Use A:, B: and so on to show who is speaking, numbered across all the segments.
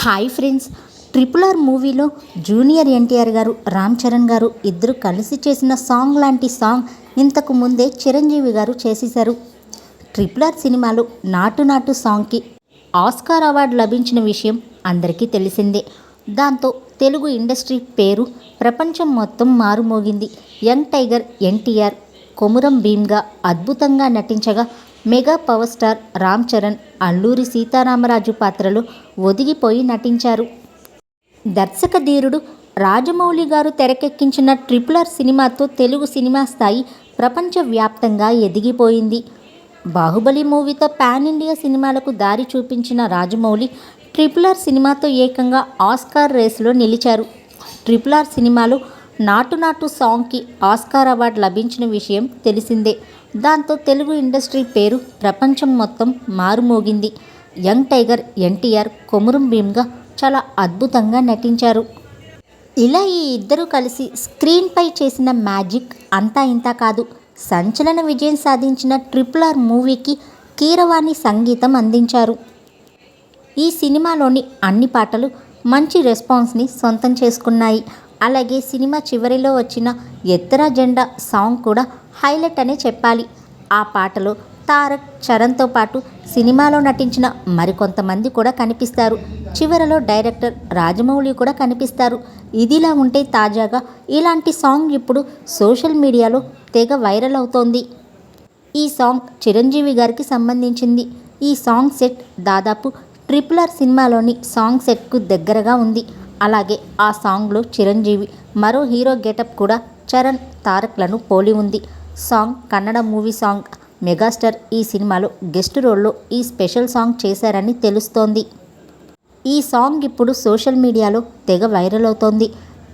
A: Hi friends, triple R మూవీలో junior NTR గారు, రామ్ చరణ్ గారు ఇద్దరు కలిసి చేసిన సాంగ్ లాంటి సాంగ్ ఇంతకు ముందే చిరంజీవి గారు చేసేశారు. ట్రిపుల్ ఆర్ సినిమాలో నాటు నాటు సాంగ్కి ఆస్కార్ అవార్డు లభించిన విషయం అందరికీ తెలిసిందే. దాంతో తెలుగు ఇండస్ట్రీ పేరు ప్రపంచం మొత్తం మారుమోగింది. యంగ్ టైగర్ ఎన్టీఆర్ కొమురం భీమ్గా అద్భుతంగా నటించగా, mega power star Ram Charan Alluri Sitaramaraju పాత్రలో ఒదిగిపోయి నటించారు. దర్శక ధీరుడు రాజమౌళి గారు తెరకెక్కించిన ట్రిపుల్ ఆర్ సినిమాతో తెలుగు సినిమా స్థాయి ప్రపంచవ్యాప్తంగా ఎదిగిపోయింది. బాహుబలి మూవీతో పాన్ ఇండియా సినిమాలకు దారి చూపించిన రాజమౌళి ట్రిపుల్ ఆర్ సినిమాతో ఏకంగా ఆస్కార్ రేసులో నిలిచారు. ట్రిపుల్ ఆర్ సినిమాలో నాటు నాటు సాంగ్కి ఆస్కార్ అవార్డు లభించిన విషయం తెలిసిందే. దాంతో తెలుగు ఇండస్ట్రీ పేరు ప్రపంచం మొత్తం మారుమోగింది. యంగ్ టైగర్ ఎన్టీఆర్ కొమురం భీమ్గా చాలా అద్భుతంగా నటించారు. ఇలా ఈ ఇద్దరు కలిసి స్క్రీన్పై చేసిన మ్యాజిక్ అంతా ఇంతా కాదు. సంచలన విజయం సాధించిన ట్రిపుల్ ఆర్ మూవీకి కీరవాణి సంగీతం అందించారు. ఈ సినిమాలోని అన్ని పాటలు మంచి రెస్పాన్స్ని సొంతం చేసుకున్నాయి. అలాగే సినిమా చివరిలో వచ్చిన ఎత్తరా జెండా సాంగ్ కూడా హైలైట్ అనే చెప్పాలి. ఆ పాటలో తారక్, చరణ్తో పాటు సినిమాలో నటించిన మరికొంతమంది కూడా కనిపిస్తారు. చివరలో డైరెక్టర్ రాజమౌళి కూడా కనిపిస్తారు. ఇదిలా ఉంటే తాజాగా ఇలాంటి సాంగ్ ఇప్పుడు సోషల్ మీడియాలో తెగ వైరల్ అవుతోంది. ఈ సాంగ్ చిరంజీవి గారికి సంబంధించింది. ఈ సాంగ్ సెట్ దాదాపు ట్రిపుల్ ఆర్ సినిమాలోని సాంగ్ సెట్కు దగ్గరగా ఉంది. అలాగే ఆ సాంగ్లో చిరంజీవి మరో హీరో గెటప్ కూడా చరణ్, తారక్లను పోలి ఉంది. Song Kannada movie song. Megastar ఈ సినిమాలో గెస్ట్ రోల్లో ఈ స్పెషల్ సాంగ్ చేశారని తెలుస్తోంది. ఈ సాంగ్ ఇప్పుడు సోషల్ మీడియాలో తెగ వైరల్ అవుతోంది.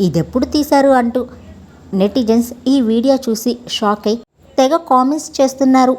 A: ఇదెప్పుడు తీశారు అంటూ నెటిజన్స్ ఈ వీడియో చూసి షాక్ అయి తెగ కామెంట్స్ చేస్తున్నారు.